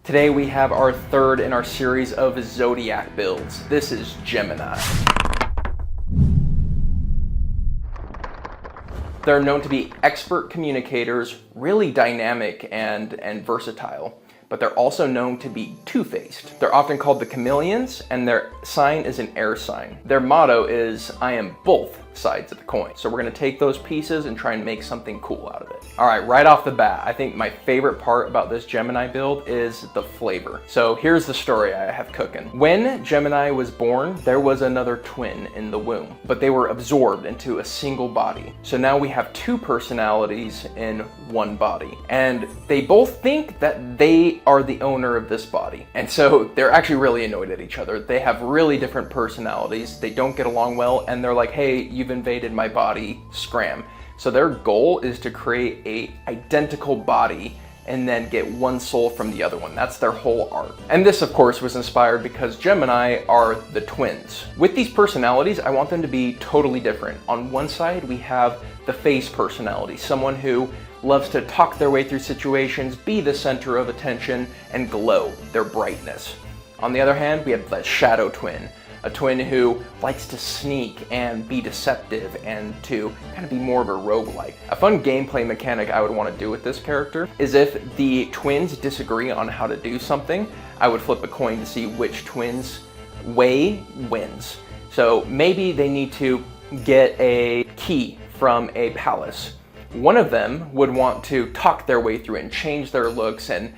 Today we have our third in our series of Zodiac builds. This is Gemini. They're known to be expert communicators, really dynamic and versatile, but they're also known to be two-faced. They're often called the chameleons, and their sign is an air sign. Their motto is, I am both sides of the coin. So we're gonna take those pieces and try and make something cool out of it. All right, right off the bat, I think my favorite part about this Gemini build is the flavor. So here's the story I have cooking. When Gemini was born, there was another twin in the womb, but they were absorbed into a single body. So now we have two personalities in one body, and they both think that they are the owner of this body. And so they're actually really annoyed at each other. They have really different personalities. They don't get along well, and they're like, hey, you've invaded my body, scram. So their goal is to create a identical body and then get one soul from the other one. That's their whole arc. And this, of course, was inspired because Gemini are the twins. With these personalities, I want them to be totally different. On one side, we have the face personality, someone who loves to talk their way through situations, be the center of attention, and glow, their brightness. On the other hand, we have the shadow twin, a twin who likes to sneak and be deceptive and to kind of be more of a roguelike. A fun gameplay mechanic I would want to do with this character is if the twins disagree on how to do something, I would flip a coin to see which twin's way wins. So maybe they need to get a key from a palace. One of them would want to talk their way through and change their looks and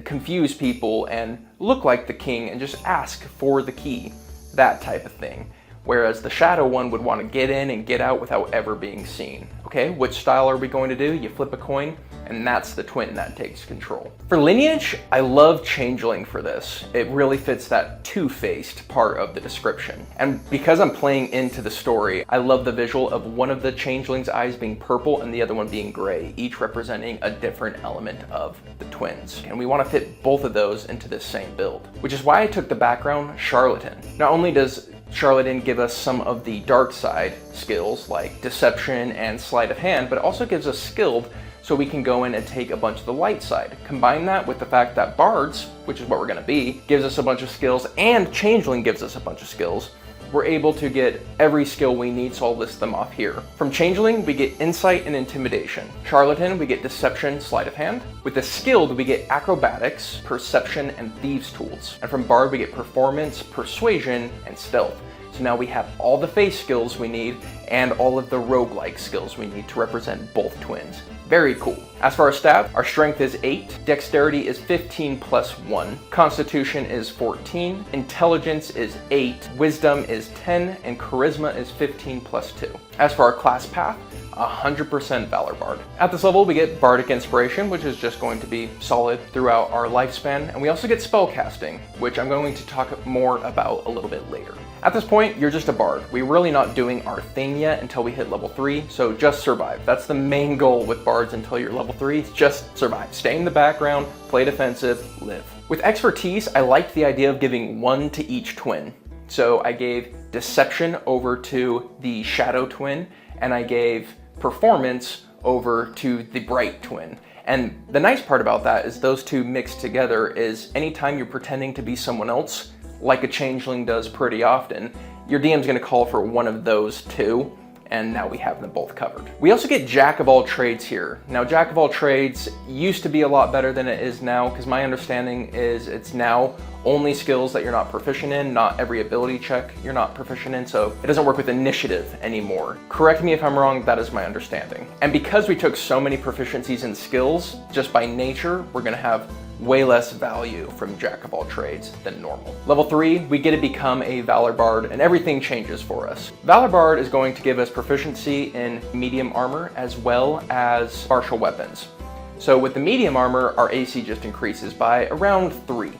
confuse people and look like the king and just ask for the key. That type of thing. Whereas the shadow one would want to get in and get out without ever being seen. Okay, which style are we going to do? You flip a coin, and that's the twin that takes control. For Lineage, I love Changeling for this. It really fits that two-faced part of the description. And because I'm playing into the story, I love the visual of one of the Changeling's eyes being purple and the other one being gray, each representing a different element of the twins. And we want to fit both of those into this same build, which is why I took the background Charlatan. Not only does Charlatan give us some of the dark side skills like deception and sleight of hand, but it also gives us skilled so we can go in and take a bunch of the light side. Combine that with the fact that Bards, which is what we're gonna be, gives us a bunch of skills, and Changeling gives us a bunch of skills. We're able to get every skill we need, so I'll list them off here. From Changeling, we get Insight and Intimidation. Charlatan, we get Deception, Sleight of Hand. With the Skilled, we get Acrobatics, Perception, and Thieves tools. And from Bard, we get Performance, Persuasion, and Stealth. So now we have all the face skills we need and all of the roguelike skills we need to represent both twins. Very cool. As for our stat, our strength is 8, dexterity is 15 plus 1, constitution is 14, intelligence is 8, wisdom is 10, and charisma is 15 plus 2. As for our class path, 100% Valor Bard. At this level, we get Bardic Inspiration, which is just going to be solid throughout our lifespan, and we also get Spellcasting, which I'm going to talk more about a little bit later. At this point, you're just a bard. We're really not doing our thing yet until we hit level 3, so just survive. That's the main goal with bards until you're level 3, just survive. Stay in the background, play defensive, live. With expertise, I liked the idea of giving one to each twin. So I gave deception over to the shadow twin, and I gave performance over to the bright twin. And the nice part about that is those two mixed together is anytime you're pretending to be someone else, like a changeling does pretty often, your DM's gonna call for one of those two, and now we have them both covered. We also get Jack of all trades here. Now, Jack of all trades used to be a lot better than it is now, because my understanding is it's now only skills that you're not proficient in, not every ability check you're not proficient in, so it doesn't work with initiative anymore. Correct me if I'm wrong, that is my understanding. And because we took so many proficiencies in skills, just by nature, we're gonna have way less value from Jack of all trades than normal. Level 3, we get to become a Valor Bard, and everything changes for us. Valor Bard is going to give us proficiency in medium armor as well as martial weapons. So with the medium armor, our AC just increases by around 3.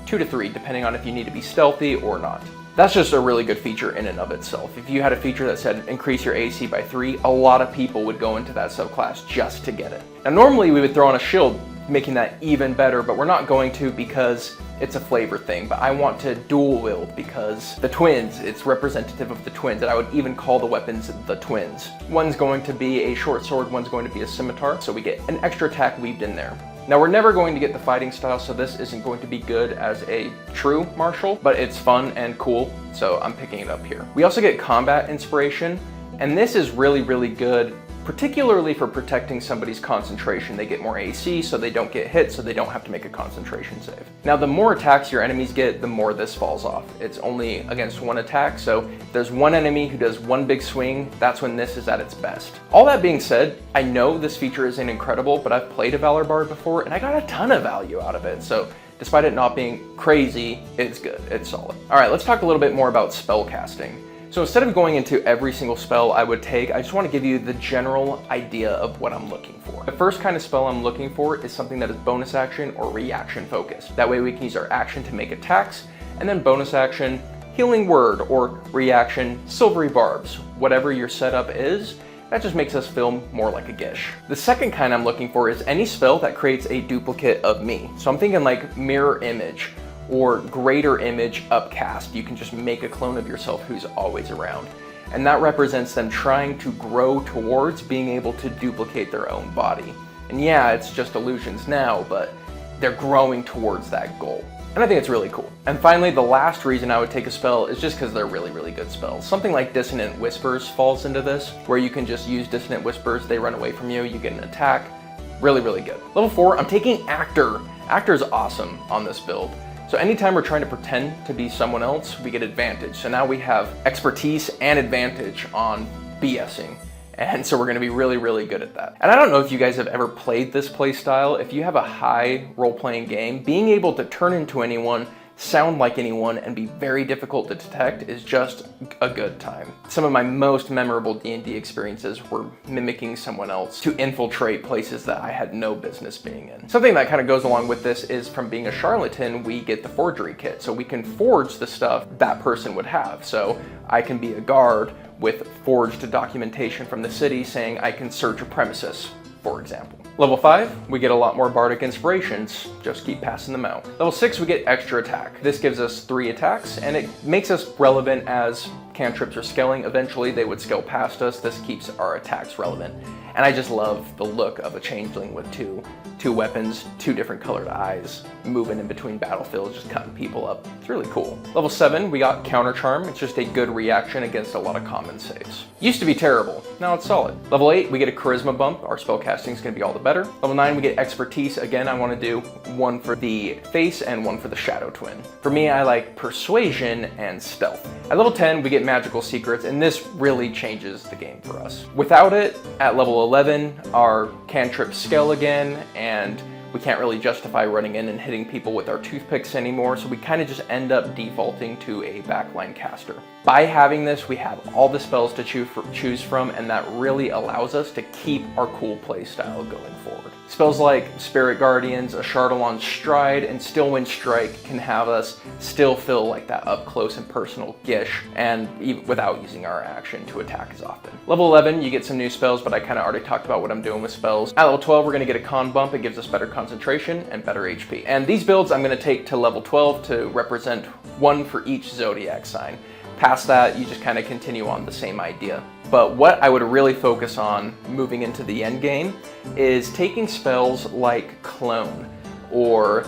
2 to 3, depending on if you need to be stealthy or not. That's just a really good feature in and of itself. If you had a feature that said increase your AC by 3, a lot of people would go into that subclass just to get it. Now normally we would throw on a shield, making that even better, but we're not going to because it's a flavor thing. But I want to dual wield because the twins, it's representative of the twins, and I would even call the weapons the twins. One's going to be a short sword, one's going to be a scimitar, so we get an extra attack weaved in there. Now we're never going to get the fighting style, so this isn't going to be good as a true martial, but it's fun and cool, so I'm picking it up here. We also get combat inspiration, and this is really good, particularly for protecting somebody's concentration. They get more AC, so they don't get hit, so they don't have to make a concentration save. Now, the more attacks your enemies get, the more this falls off. It's only against one attack, so if there's one enemy who does one big swing, that's when this is at its best. All that being said, I know this feature isn't incredible, but I've played a Valor Bard before, and I got a ton of value out of it, so despite it not being crazy, it's good, it's solid. All right, let's talk a little bit more about spellcasting. So instead of going into every single spell I would take, I just want to give you the general idea of what I'm looking for. The first kind of spell I'm looking for is something that is bonus action or reaction focused. That way we can use our action to make attacks, and then bonus action, healing word, or reaction, silvery barbs. Whatever your setup is, that just makes us feel more like a Gish. The second kind I'm looking for is any spell that creates a duplicate of me. So I'm thinking like mirror image, or greater image upcast. You can just make a clone of yourself who's always around. And that represents them trying to grow towards being able to duplicate their own body. And yeah, it's just illusions now, but they're growing towards that goal. And I think it's really cool. And finally, the last reason I would take a spell is just because they're really good spells. Something like Dissonant Whispers falls into this, where you can just use Dissonant Whispers, they run away from you, you get an attack. Really good. Level 4, I'm taking Actor. Actor is awesome on this build. So anytime we're trying to pretend to be someone else, we get advantage. So now we have expertise and advantage on BSing. And so we're gonna be really good at that. And I don't know if you guys have ever played this play style. If you have a high role-playing game, being able to turn into anyone, sound like anyone, and be very difficult to detect is just a good time. Some of my most memorable D&D experiences were mimicking someone else to infiltrate places that I had no business being in. Something that kind of goes along with this is from being a charlatan, we get the forgery kit. So we can forge the stuff that person would have. So I can be a guard with forged documentation from the city saying I can search a premises, for example. Level 5, we get a lot more bardic inspirations, just keep passing them out. Level 6, we get extra attack. This gives us 3 attacks, and it makes us relevant as cantrips are scaling. Eventually they would scale past us. This keeps our attacks relevant. And I just love the look of a changeling with two weapons, 2 different colored eyes, moving in between battlefields, just cutting people up. It's really cool. Level 7, we got Counter Charm. It's just a good reaction against a lot of common saves. Used to be terrible, now it's solid. Level 8, we get a Charisma bump. Our spellcasting is gonna be all the better. Level 9, we get Expertise. Again, I wanna do 1 for the face and 1 for the Shadow Twin. For me, I like Persuasion and Stealth. At level 10, we get Magical Secrets, and this really changes the game for us. Without it, at level 11, our cantrips scale again, and we can't really justify running in and hitting people with our toothpicks anymore, so we kind of just end up defaulting to a backline caster. By having this, we have all the spells to choose from, and that really allows us to keep our cool playstyle going forward. Spells like Spirit Guardians, Ashardalon's Stride, and Stillwind Strike can have us still feel like that up close and personal Gish, and even without using our action to attack as often. Level 11, you get some new spells, but I kind of already talked about what I'm doing with spells. At level 12, we're going to get a con bump. It gives us better concentration and better HP. And these builds I'm going to take to level 12 to represent 1 for each zodiac sign. Past that, you just kind of continue on the same idea. But what I would really focus on moving into the end game is taking spells like Clone or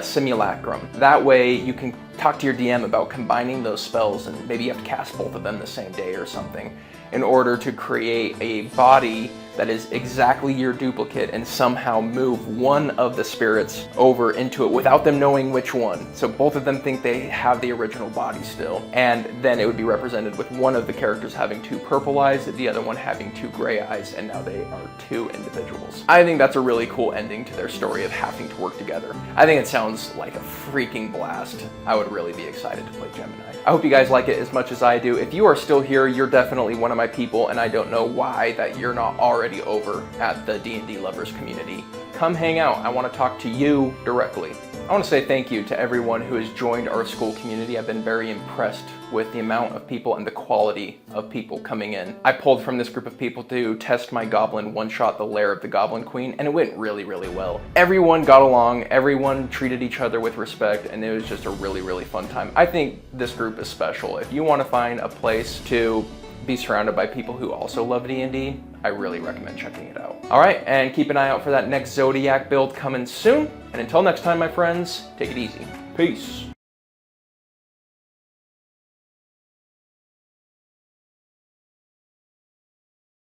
Simulacrum. That way you can talk to your DM about combining those spells, and maybe you have to cast both of them the same day or something in order to create a body that is exactly your duplicate and somehow move one of the spirits over into it without them knowing which one. So both of them think they have the original body still, and then it would be represented with one of the characters having 2 purple eyes, the other one having 2 gray eyes, and now they are 2 individuals. I think that's a really cool ending to their story of having to work together. I think it sounds like a freaking blast. I would really be excited to play Gemini. I hope you guys like it as much as I do. If you are still here, you're definitely one of my people, and I don't know why that you're not already over at the D&D lovers community. Come hang out. I want to talk to you directly. I want to say thank you to everyone who has joined our school community. I've been very impressed with the amount of people and the quality of people coming in. I pulled from this group of people to test my goblin one-shot, The Lair of the Goblin Queen, and it went really well. Everyone got along, everyone treated each other with respect, and it was just a really fun time. I think this group is special. If you want to find a place to be surrounded by people who also love D&D, I really recommend checking it out. All right, and keep an eye out for that next Zodiac build coming soon. And until next time, my friends, take it easy. Peace.